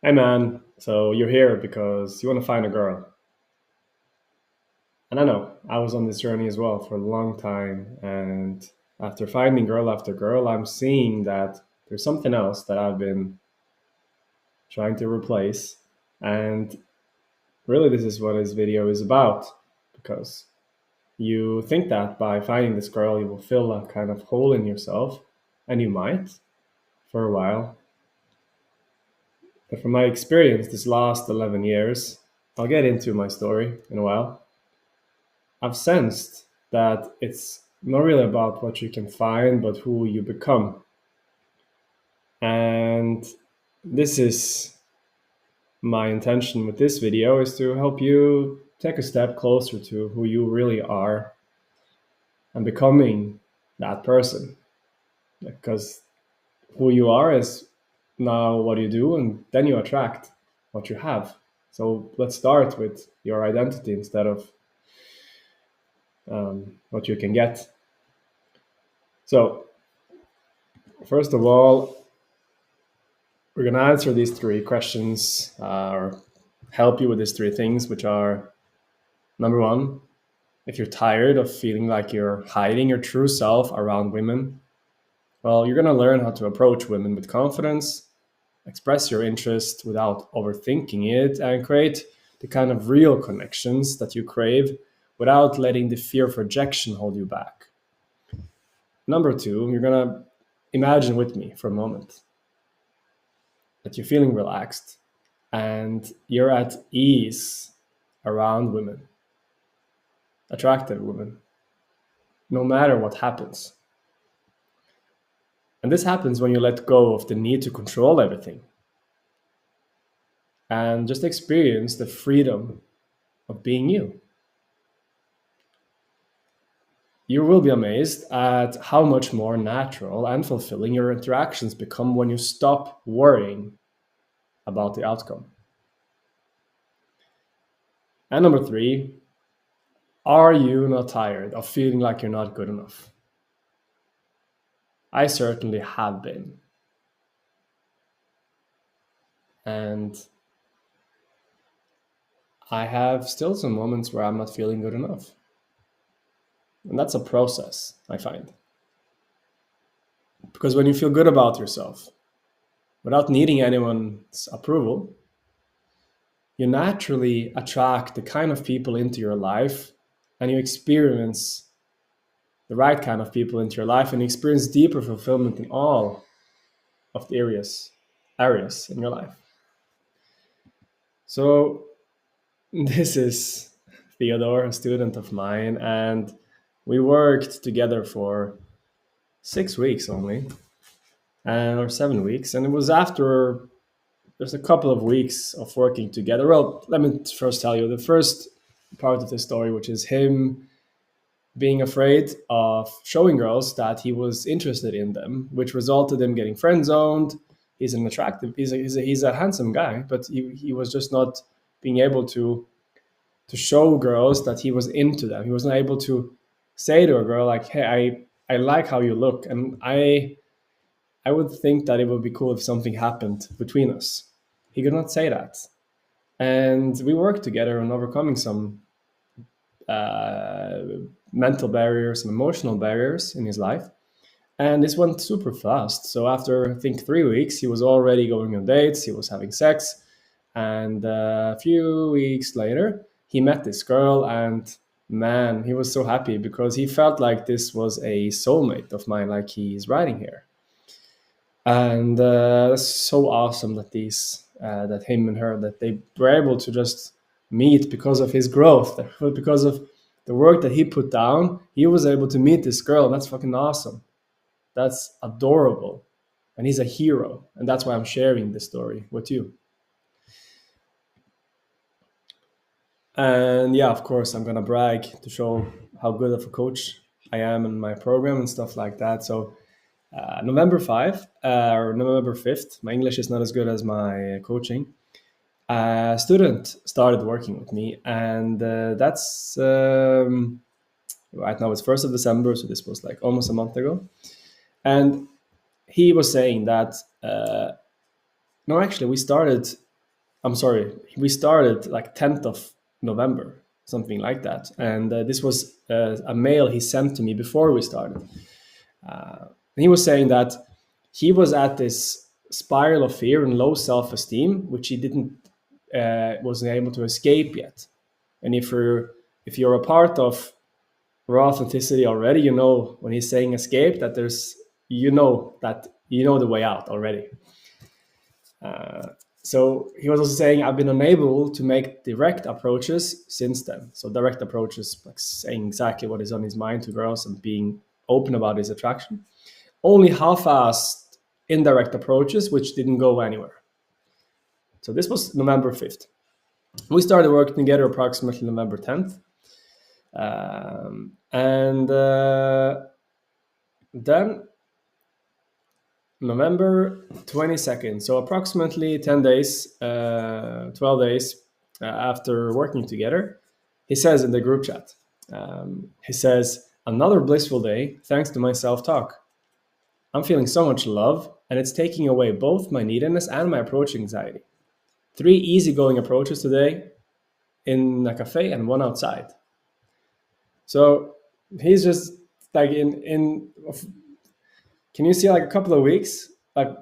Hey man, so you're here because you want to find a girl. And I know, I was on this journey as well for a long time. And after finding girl after girl, I'm seeing that there's something else that I've been trying to replace. And really, this is what this video is about. Because you think that by finding this girl, you will fill a kind of hole in yourself. And you might for a while. But from my experience, this last 11 years, I'll get into my story in a while. I've sensed that it's not really about what you can find, but who you become. And this is my intention with this video is to help you take a step closer to who you really are and becoming that person. Because who you are is now what you do, and then you attract what you have. So let's start with your identity instead of what you can get. So, first of all, we're going to answer these three questions or help you with these three things, which are number one, if you're tired of feeling like you're hiding your true self around women, well, you're going to learn how to approach women with confidence, express your interest without overthinking it, and create the kind of real connections that you crave without letting the fear of rejection hold you back. Number two, you're going to imagine with me for a moment that you're feeling relaxed and you're at ease around women, attractive women, no matter what happens. And this happens when you let go of the need to control everything and just experience the freedom of being you. You will be amazed at how much more natural and fulfilling your interactions become when you stop worrying about the outcome. And number three, are you not tired of feeling like you're not good enough? I certainly have been. And I have still some moments where I'm not feeling good enough. And that's a process, I find. Because when you feel good about yourself, without needing anyone's approval, you naturally attract the kind of people into your life and you experience the right kind of people into your life and you experience deeper fulfillment in all of the areas in your life. So this is Theodore, a student of mine, and we worked together for 6 weeks only, or 7 weeks. And it was after there's a couple of weeks of working together. Well, let me first tell you the first part of the story, which is him being afraid of showing girls that he was interested in them, which resulted in him getting friend zoned. He's an attractive, he's a handsome guy, but he was just not being able to show girls that he was into them. He wasn't able to say to a girl like, "Hey, I like how you look, and I would think that it would be cool if something happened between us." He could not say that, and we worked together on overcoming some uh, mental barriers and emotional barriers in his life. And this went super fast. So after I think 3 weeks, he was already going on dates. He was having sex, and a few weeks later, he met this girl, and man, he was so happy because he felt like this was a soulmate of mine, like he's writing here. And it's so awesome that that him and her, that they were able to just meet because of his growth, because of the work that he put down. He was able to meet this girl. That's fucking awesome. That's adorable. And he's a hero. And that's why I'm sharing this story with you. And yeah, of course, I'm gonna brag to show how good of a coach I am in my program and stuff like that. So November 5 or November 5th, my English is not as good as my coaching. A student started working with me, and that's right now it's 1st of December, so this was like almost a month ago. And he was saying that no, actually, we started I'm sorry, we started like 10th of November, something like that. And this was a mail he sent to me before we started. And he was saying that he was at this spiral of fear and low self-esteem, which he didn't wasn't able to escape yet. And if you're a part of raw authenticity already, you know when he's saying escape that you know the way out already. So he was also saying, I've been unable to make direct approaches since then. So direct approaches, like saying exactly what is on his mind to girls and being open about his attraction. Only half-assed indirect approaches, which didn't go anywhere. So this was November 5th. We started working together approximately November 10th. And then November 22nd, so approximately 10 days, 12 days after working together, he says in the group chat, he says, another blissful day thanks to my self-talk. I'm feeling so much love, and it's taking away both my neediness and my approach anxiety. 3 easygoing approaches today in a cafe and 1 outside. So he's just like in can you see like a couple of weeks, like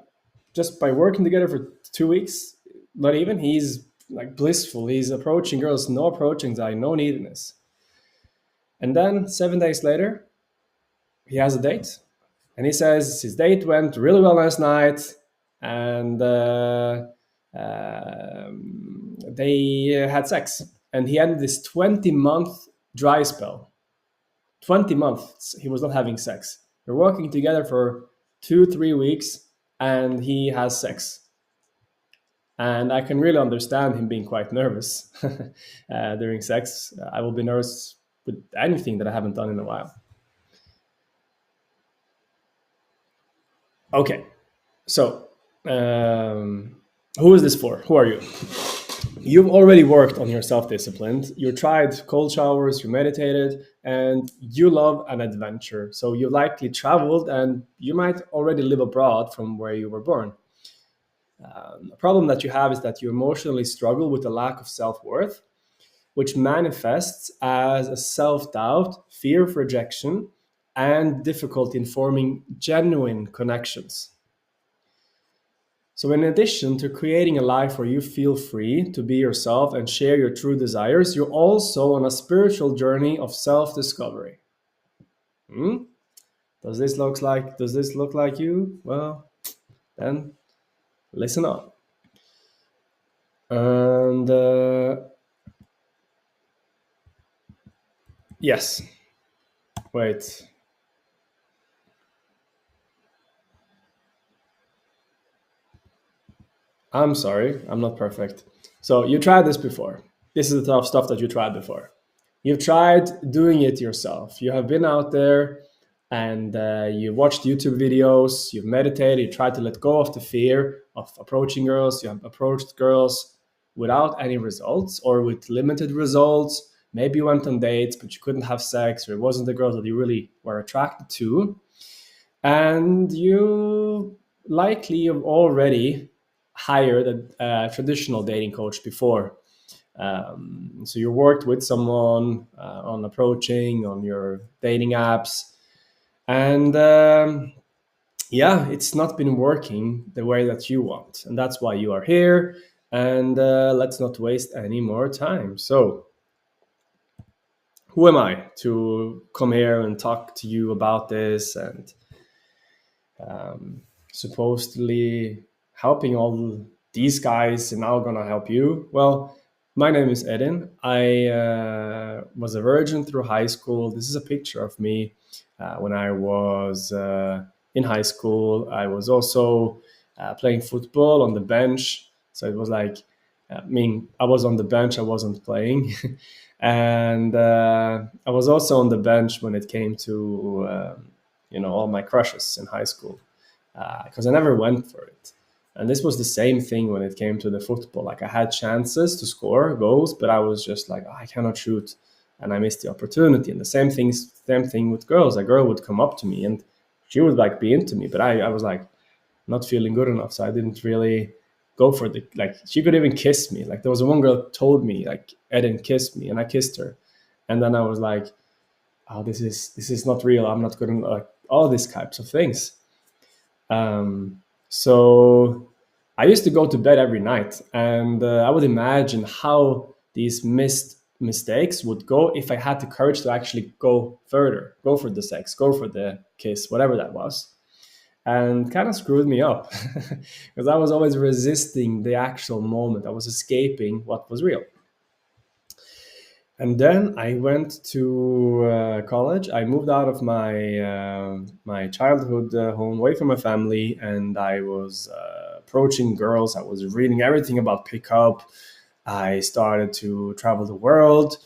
just by working together for 2 weeks, not even, he's like blissful. He's approaching girls, no approach anxiety, no neediness. And then 7 days later, he has a date, and he says his date went really well last night, and they had sex, and he ended this 20-month dry spell. 20 months he was not having sex. They're working together for 2-3 weeks, and he has sex. And I can really understand him being quite nervous during sex. I will be nervous with anything that I haven't done in a while. Okay, so who is this for? Who are you? You've already worked on your self-discipline. You tried cold showers, you meditated, and you love an adventure. So you likely traveled, and you might already live abroad from where you were born. A problem that you have is that you emotionally struggle with a lack of self-worth, which manifests as a self-doubt, fear of rejection, and difficulty in forming genuine connections. So, in addition to creating a life where you feel free to be yourself and share your true desires, you're also on a spiritual journey of self-discovery. Hmm? Does this look like you? Well, then listen up. And yes, wait. I'm sorry, I'm not perfect. So you tried this before. This is the tough stuff that you tried before. You've tried doing it yourself. You have been out there, and you watched YouTube videos, you've meditated, you tried to let go of the fear of approaching girls. You have approached girls without any results or with limited results. Maybe you went on dates, but you couldn't have sex, or it wasn't the girls that you really were attracted to. And you likely have already hired a traditional dating coach before. So you worked with someone on approaching, on your dating apps, and yeah, it's not been working the way that you want. And that's why you are here. And let's not waste any more time. So, who am I to come here and talk to you about this and supposedly helping all these guys and now gonna help you? Well, my name is Edin. I was a virgin through high school. This is a picture of me when I was in high school. I was also playing football on the bench. So it was like, I mean, I was on the bench, I wasn't playing. And I was also on the bench when it came to, all my crushes in high school, because I never went for it. And this was the same thing when it came to the football. Like I had chances to score goals, but I was just like, oh, I cannot shoot, and I missed the opportunity. And the same thing with girls. A girl would come up to me and she would like be into me, but I was like not feeling good enough, so I didn't really go for the, like, she could even kiss me. Like there was one girl told me like, Eden, kiss me, and I kissed her. And then I was like, oh, this is not real. I'm not gonna, like, all these types of things. So I used to go to bed every night, and I would imagine how these missed mistakes would go if I had the courage to actually go further, go for the sex, go for the kiss, whatever that was, and kind of screwed me up because I was always resisting the actual moment. I was escaping what was real. And then I went to college. I moved out of my childhood home, away from my family, and I was approaching girls. I was reading everything about pickup. I started to travel the world,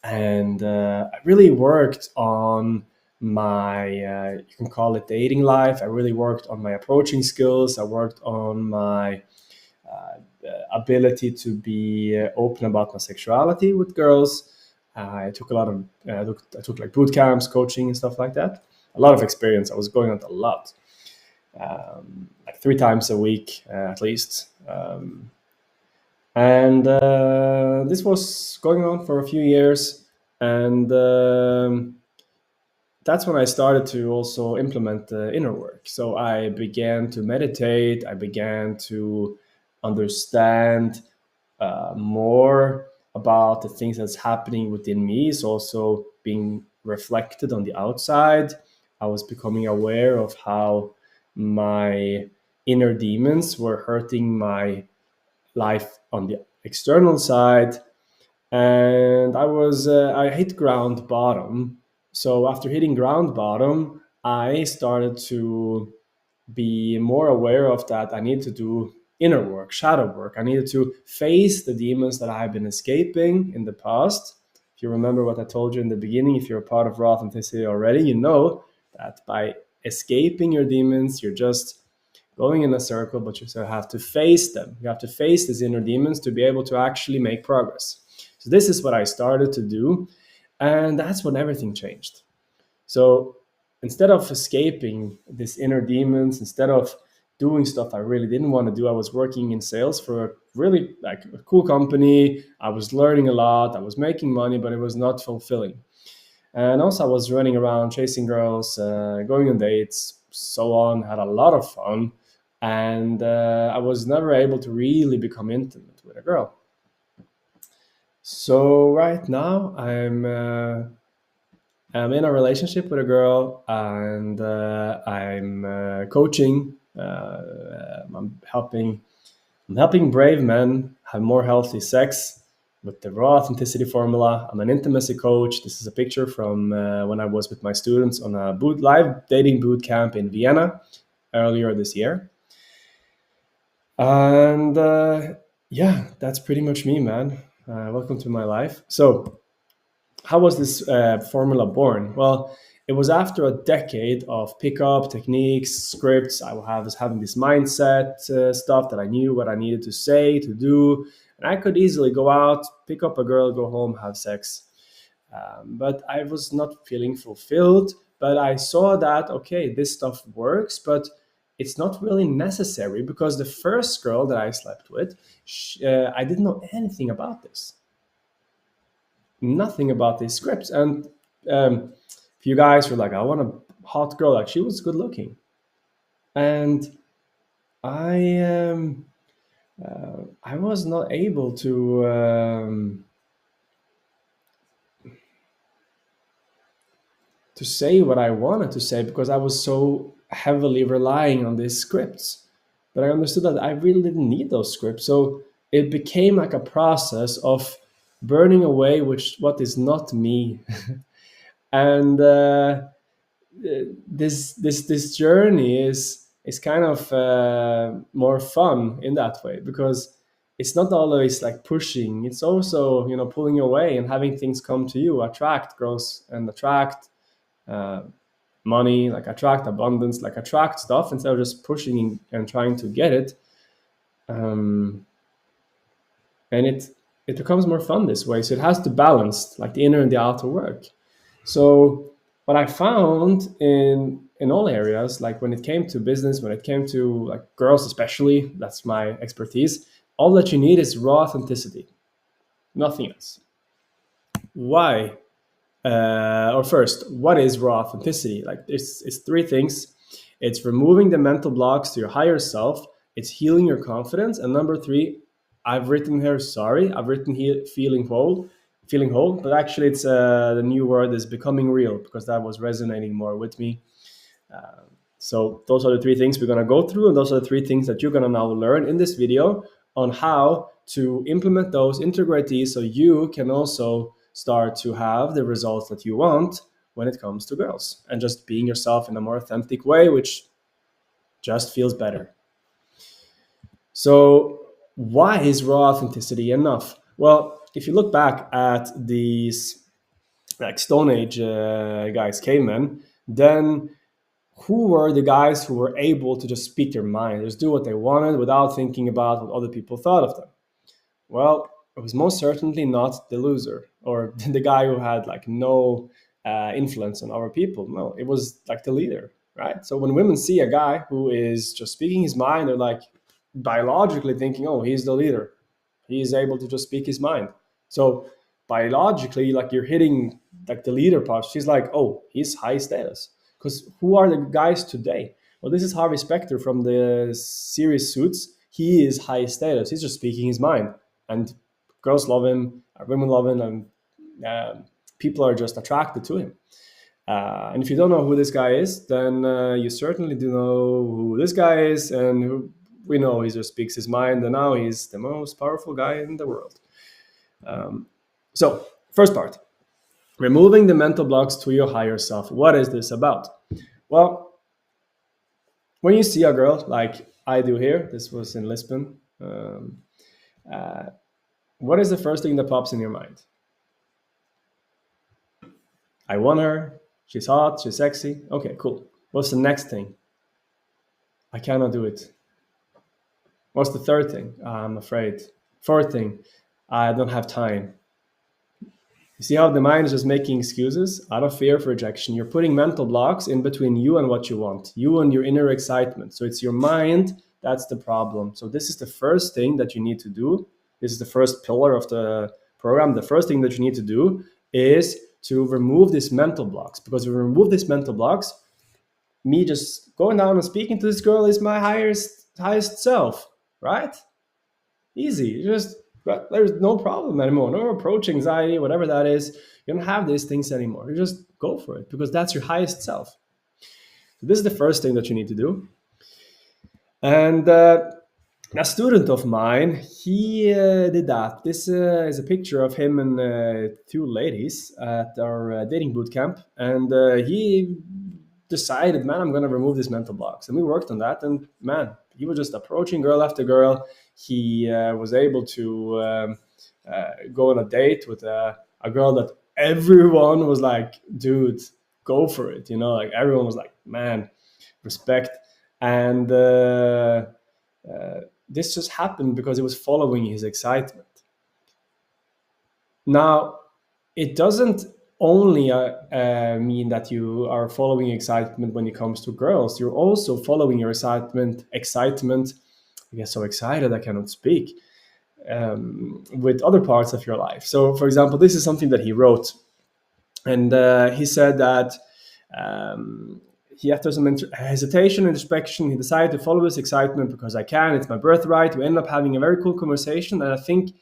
and I really worked on my, you can call it dating life. I really worked on my approaching skills. I worked on my ability to be open about my sexuality with girls. I took a lot of I took like boot camps, coaching, and stuff like that. A lot of experience. I was going out a lot, like 3 times a week at least. And this was going on for a few years, and that's when I started to also implement the inner work. So I began to meditate. I began to understand more about the things that's happening within me is also being reflected on the outside. I was becoming aware of how my inner demons were hurting my life on the external side, and I hit ground bottom. So after hitting ground bottom, I started to be more aware of that. I need to do inner work, shadow work. I needed to face the demons that I have been escaping in the past. If you remember what I told you in the beginning, if you're a part of Raw Authenticity already, you know that by escaping your demons, you're just going in a circle, but you still have to face them. You have to face these inner demons to be able to actually make progress. So this is what I started to do, and that's when everything changed. So instead of escaping these inner demons, instead of doing stuff I really didn't want to do, I was working in sales for a really like a cool company. I was learning a lot. I was making money, but it was not fulfilling. And also, I was running around chasing girls, going on dates, so on. Had a lot of fun, and I was never able to really become intimate with a girl. So right now, I'm in a relationship with a girl, and I'm coaching. I'm helping brave men have more healthy sex with the Raw Authenticity Formula. I'm an intimacy coach. This is a picture from when I was with my students on a live dating boot camp in Vienna earlier this year. And yeah, that's pretty much me, man. Welcome to my life. So how was this formula born? Well, it was after a decade of pickup techniques, scripts. Was having this mindset stuff that I knew what I needed to say, to do, and I could easily go out, pick up a girl, go home, have sex. But I was not feeling fulfilled. But I saw that, okay, this stuff works, but it's not really necessary because the first girl that I slept with, I didn't know anything about this, nothing about these scripts. And a few guys were like, I want a hot girl. Like she was good looking. And I I was not able to say what I wanted to say because I was so heavily relying on these scripts. But I understood that I really didn't need those scripts. So it became like a process of burning away which what is not me. And this journey is kind of more fun in that way because it's not always like pushing. It's also, pulling away and having things come to you, attract growth and attract uh, money, like attract abundance, like attract stuff instead of just pushing and trying to get it. um, and it becomes more fun this way. So it has to balance like the inner and the outer work. So What I found in all areas, like when it came to business, when it came to like girls especially, that's my expertise. All that you need is raw authenticity, nothing else. Why? Or first, what is raw authenticity? Like it's three things. It's removing the mental blocks to your higher self. It's healing your confidence. And number three, I've written here. Sorry, I've written here feeling whole. But actually, it's the new word is becoming real because that was resonating more with me. So those are the three things we're gonna go through, and those are the three things that you're gonna now learn in this video on how to implement those, integrate these, so you can also start to have the results that you want when it comes to girls and just being yourself in a more authentic way, which just feels better. So why is raw authenticity enough? Well, if you look back at these like Stone Age guys, cavemen, then who were the guys who were able to just speak their mind, just do what they wanted without thinking about what other people thought of them? Well, it was most certainly not the loser or the guy who had like no influence on other people. No, it was like the leader, right? So when women see a guy who is just speaking his mind, they're like biologically thinking, oh, he's the leader. He is able to just speak his mind. So biologically, like you're hitting like the leader part. She's like, oh, he's high status. Because who are the guys today? Well, this is Harvey Specter from the series Suits. He is high status. He's just speaking his mind, and girls love him, women love him, and people are just attracted to him. And if you don't know who this guy is, then you certainly do know who this guy is, and who, we know he just speaks his mind, and now he's the most powerful guy in the world. So, first part, removing the mental blocks to your higher self. What is this about? Well, when you see a girl like I do here, this was in Lisbon, what is the first thing that pops in your mind? I want her, she's hot, she's sexy. Okay, cool. What's the next thing? I cannot do it. What's the third thing? I'm afraid. Fourth thing, I don't have time. You see how the mind is just making excuses out of fear of rejection. You're putting mental blocks in between you and what you want, you and your inner excitement. So it's your mind that's the problem. So this is the first thing that you need to do. This is the first pillar of the program. The first thing that you need to do is to remove these mental blocks. Because if you remove these mental blocks, me just going down and speaking to this girl is my highest self, right? Easy. Just there's no problem anymore. No approach anxiety, whatever that is. You don't have these things anymore. You just go for it because that's your highest self. So this is the first thing that you need to do. And a student of mine, he did that. This is a picture of him and two ladies at our dating boot camp, and he decided, man, I'm going to remove these mental blocks. And we worked on that, and man, he was just approaching girl after girl. He was able to go on a date with a girl that everyone was like, dude, go for it. You know, like everyone was like, man, respect. And this just happened because he was following his excitement. Now, it doesn't only mean that you are following excitement when it comes to girls. You're also following your excitement. I get so excited I cannot speak. With other parts of your life. So, for example, this is something that he wrote, and he said that he, after some hesitation and introspection, he decided to follow his excitement because I can. It's my birthright. We ended up having a very cool conversation, and I think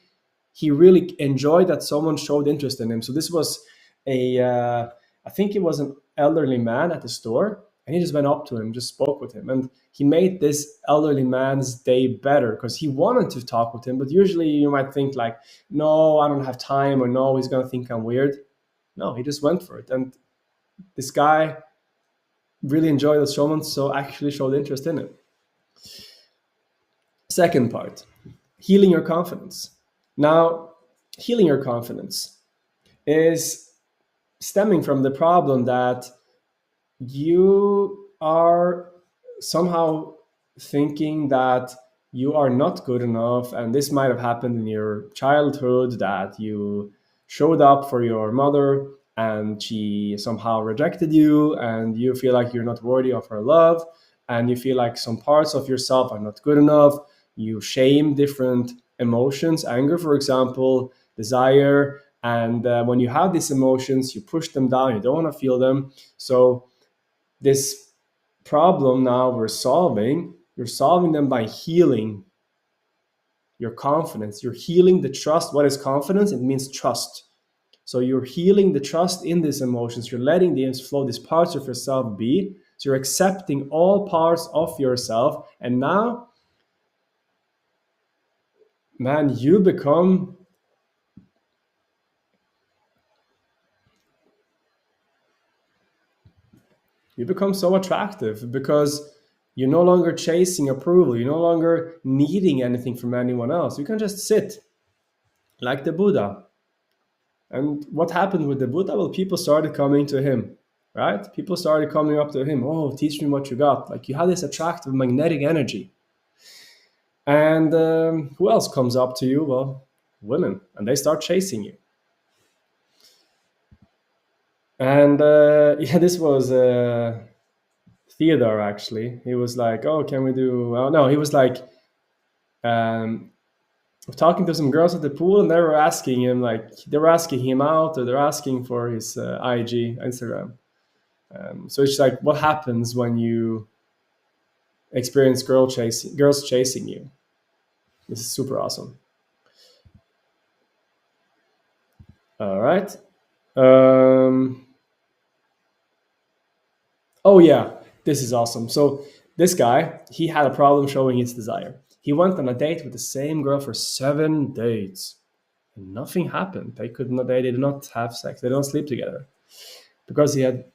he really enjoyed that someone showed interest in him. So this was I think it was an elderly man at the store, and he just went up to him, just spoke with him, and he made this elderly man's day better because he wanted to talk with him. But usually you might think like, no, I don't have time, or no, he's gonna think I'm weird. No, he just went for it, and this guy really enjoyed the showman, so actually showed interest in it. Second part, healing your confidence. Now, healing your confidence is stemming from the problem that you are somehow thinking that you are not good enough, and this might have happened in your childhood, that you showed up for your mother and she somehow rejected you, and you feel like you're not worthy of her love, and you feel like some parts of yourself are not good enough. You shame different emotions, anger, for example, desire. And when you have these emotions, you push them down, you don't want to feel them. So, this problem now you're solving them by healing your confidence. You're healing the trust. What is confidence? It means trust. So you're healing the trust in these emotions. You're letting these flow, these parts of yourself be. So you're accepting all parts of yourself. And now, man, you become so attractive because you're no longer chasing approval. You're no longer needing anything from anyone else. You can just sit like the Buddha. And what happened with the Buddha? Well, people started coming to him, right? People started coming up to him. Oh, teach me what you got. Like you have this attractive magnetic energy. And who else comes up to you? Well, women, and they start chasing you. And yeah, this was Theodore actually. He was like, "Oh, can we do?" Well, no, he was like um, talking to some girls at the pool, and they were asking him out, or they're asking for his IG, Instagram. So it's like, what happens when you experience girls chasing you? This is super awesome. All right. Um, oh yeah, this is awesome. So this guy, he had a problem showing his desire. He went on a date with the same girl for 7 dates, and nothing happened. They could not. They did not have sex. They don't sleep together because he had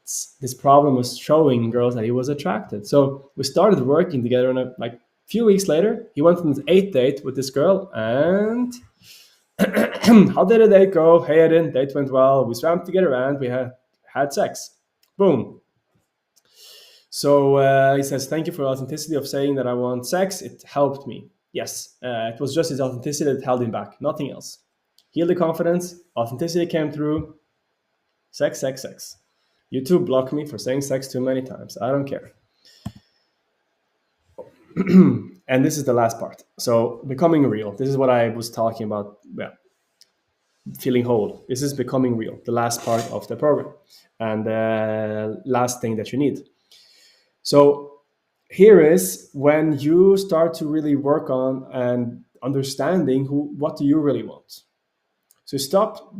this problem with showing girls that he was attracted. So we started working together, and like a few weeks later, he went on his eighth date with this girl, and how did the date go? Hey, I didn't. Date went well. We swam together, and we had sex. Boom. So he says, "Thank you for the authenticity of saying that I want sex. It helped me." Yes, it was just his authenticity that held him back, nothing else. Healed the confidence, authenticity came through. Sex, sex, sex. YouTube blocked me for saying sex too many times. I don't care. And this is the last part. So, becoming real. This is what I was talking about. Yeah, feeling whole. This is becoming real, the last part of the program, and the last thing that you need. So, here is when you start to really work on and understanding what do you really want. So stop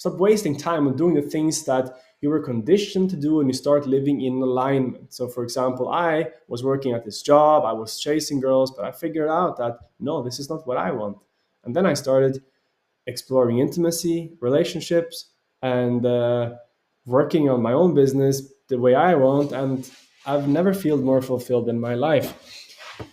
wasting time on doing the things that you were conditioned to do, and you start living in alignment. So, for example, I was working at this job, I was chasing girls, but I figured out that no, this is not what I want. And then I started exploring intimacy, relationships, and working on my own business the way I want. And I've never felt more fulfilled in my life.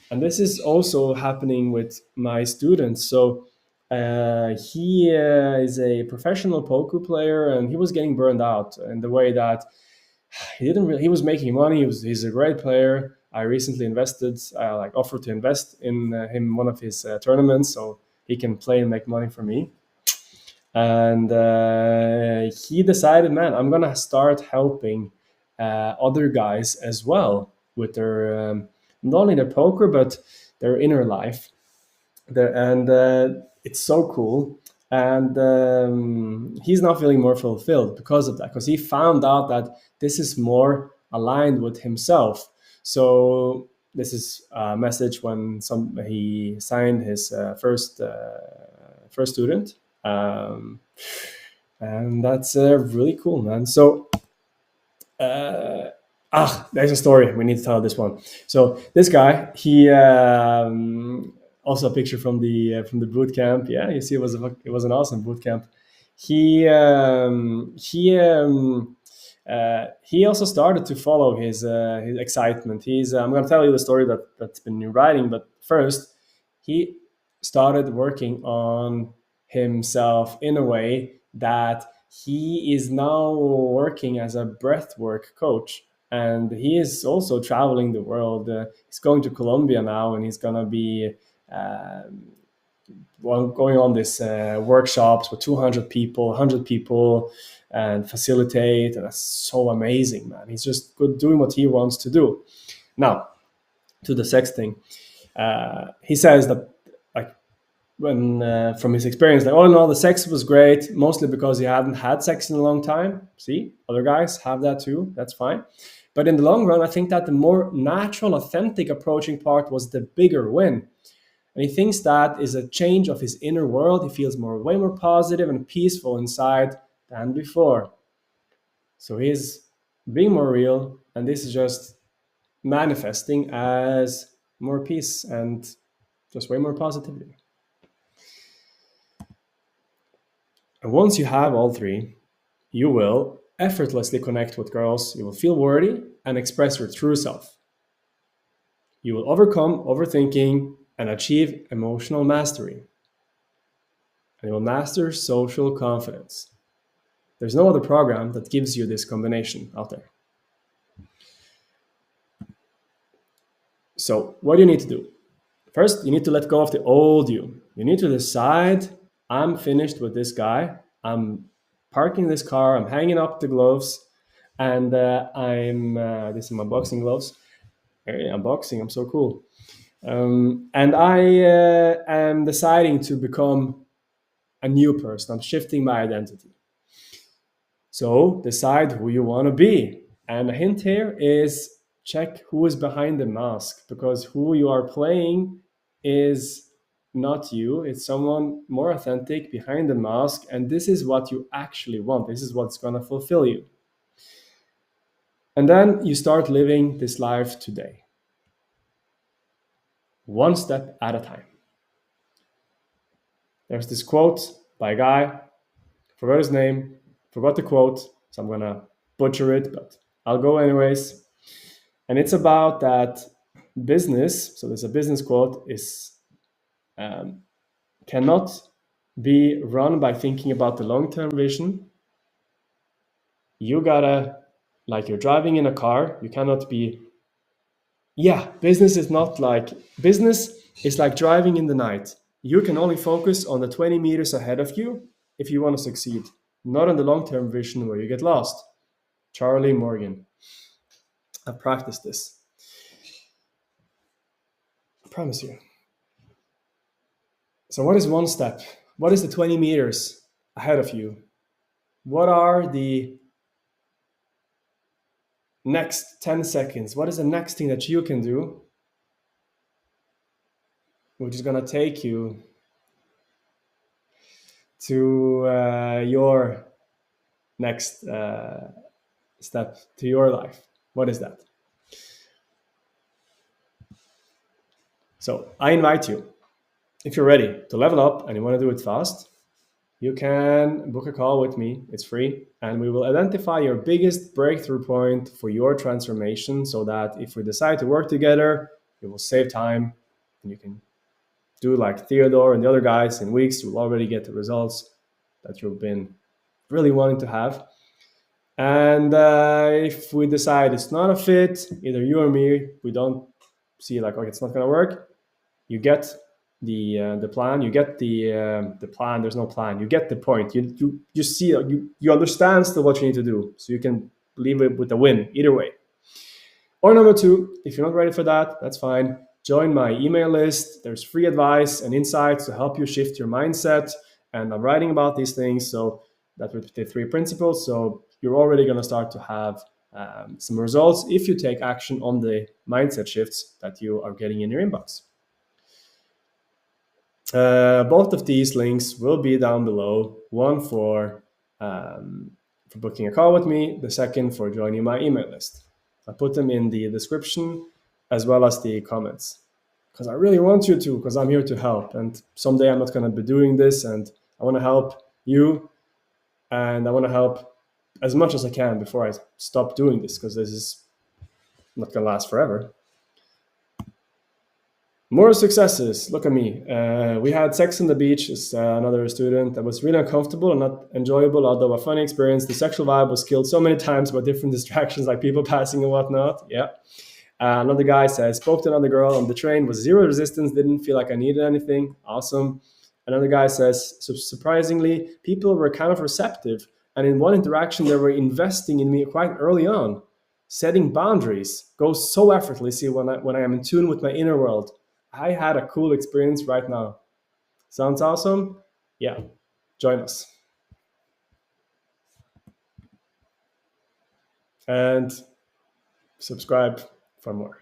And this is also happening with my students. So he is a professional poker player, and he was getting burned out in the way that he was making money. He's a great player. I recently invested, like offered to invest in him in one of his tournaments, so he can play and make money for me. And he decided, man, I'm gonna start helping other guys as well with their not only their poker but their inner life. And it's so cool. And he's now feeling more fulfilled because of that, because he found out that this is more aligned with himself. So this is a message when he signed his first student, um, and that's really cool, man. So there's a story. We need to tell this one. So this guy, he also a picture from the boot camp. Yeah, you see, it was an awesome boot camp. He he also started to follow his excitement. I'm going to tell you the story that's been in writing, but first he started working on himself in a way that he is now working as a breathwork coach, and he is also traveling the world. He's going to Colombia now, and he's gonna be going on this workshops with 200 people, 100 people, and facilitate. And that's so amazing, man. He's just good doing what he wants to do. Now, to the sex thing, he says that like when from his experience, like all in all, the sex was great, mostly because he hadn't had sex in a long time. See, other guys have that too. That's fine. But in the long run, I think that the more natural, authentic approaching part was the bigger win. And he thinks that is a change of his inner world. He feels way more positive and peaceful inside than before. So he's being more real, and this is just manifesting as more peace and just way more positivity. And once you have all three, you will effortlessly connect with girls. You will feel worthy and express your true self. You will overcome overthinking and achieve emotional mastery. And you will master social confidence. There's no other program that gives you this combination out there. So, what do you need to do? First, you need to let go of the old you. You need to decide, I'm finished with this guy. I'm parking this car. I'm hanging up the gloves. And this is my boxing gloves. Hey, I'm boxing. I'm so cool. And I am deciding to become a new person. I'm shifting my identity. So decide who you want to be. And a hint here is check who is behind the mask, because who you are playing is not you. It's someone more authentic behind the mask. And this is what you actually want. This is what's going to fulfill you. And then you start living this life today, one step at a time. There's this quote by a guy, forgot his name, forgot the quote, so I'm gonna butcher it, but I'll go anyways. And it's about that business, so there's a business quote, is cannot be run by thinking about the long-term vision. You gotta, like you're driving in a car, you cannot be, business is like driving in the night. You can only focus on the 20 meters ahead of you if you want to succeed, not on the long-term vision where you get lost. Charlie Morgan. I've practiced this. I promise you. So what is one step? What is the 20 meters ahead of you? What are the next 10 seconds? What is the next thing that you can do, which is going to take you to your next step, to your life? What is that? So I invite you, if you're ready to level up and you want to do it fast, you can book a call with me. It's free. And we will identify your biggest breakthrough point for your transformation, so that if we decide to work together, it will save time and you can do like Theodore and the other guys in weeks. You'll already get the results that you've been really wanting to have. And if we decide it's not a fit, either you or me, we don't see like, okay, it's not going to work, you get the plan, you get the plan. There's no plan. You get the point. You see, you understand still what you need to do, so you can leave it with a win either way. Or number two, if you're not ready for that, that's fine. Join my email list. There's free advice and insights to help you shift your mindset. And I'm writing about these things, so that with the 3 principles. So you're already going to start to have some results if you take action on the mindset shifts that you are getting in your inbox. Both of these links will be down below. One for booking a call with me, the second for joining my email list. I'll put them in the description as well as the comments, because I really want you to, because I'm here to help. And someday I'm not going to be doing this, and I want to help you, and I want to help as much as I can before I stop doing this, because this is not going to last forever. More successes. Look at me. We had sex on the beach as another student. That was really uncomfortable and not enjoyable, although a funny experience. The sexual vibe was killed so many times by different distractions like people passing and whatnot. Yeah. Another guy says, spoke to another girl on the train, was zero resistance, didn't feel like I needed anything. Awesome. Another guy says, surprisingly, people were kind of receptive. And in one interaction, they were investing in me quite early on. Setting boundaries goes so effortlessly when I am in tune with my inner world. I had a cool experience right now. Sounds awesome? Yeah, join us. And subscribe for more.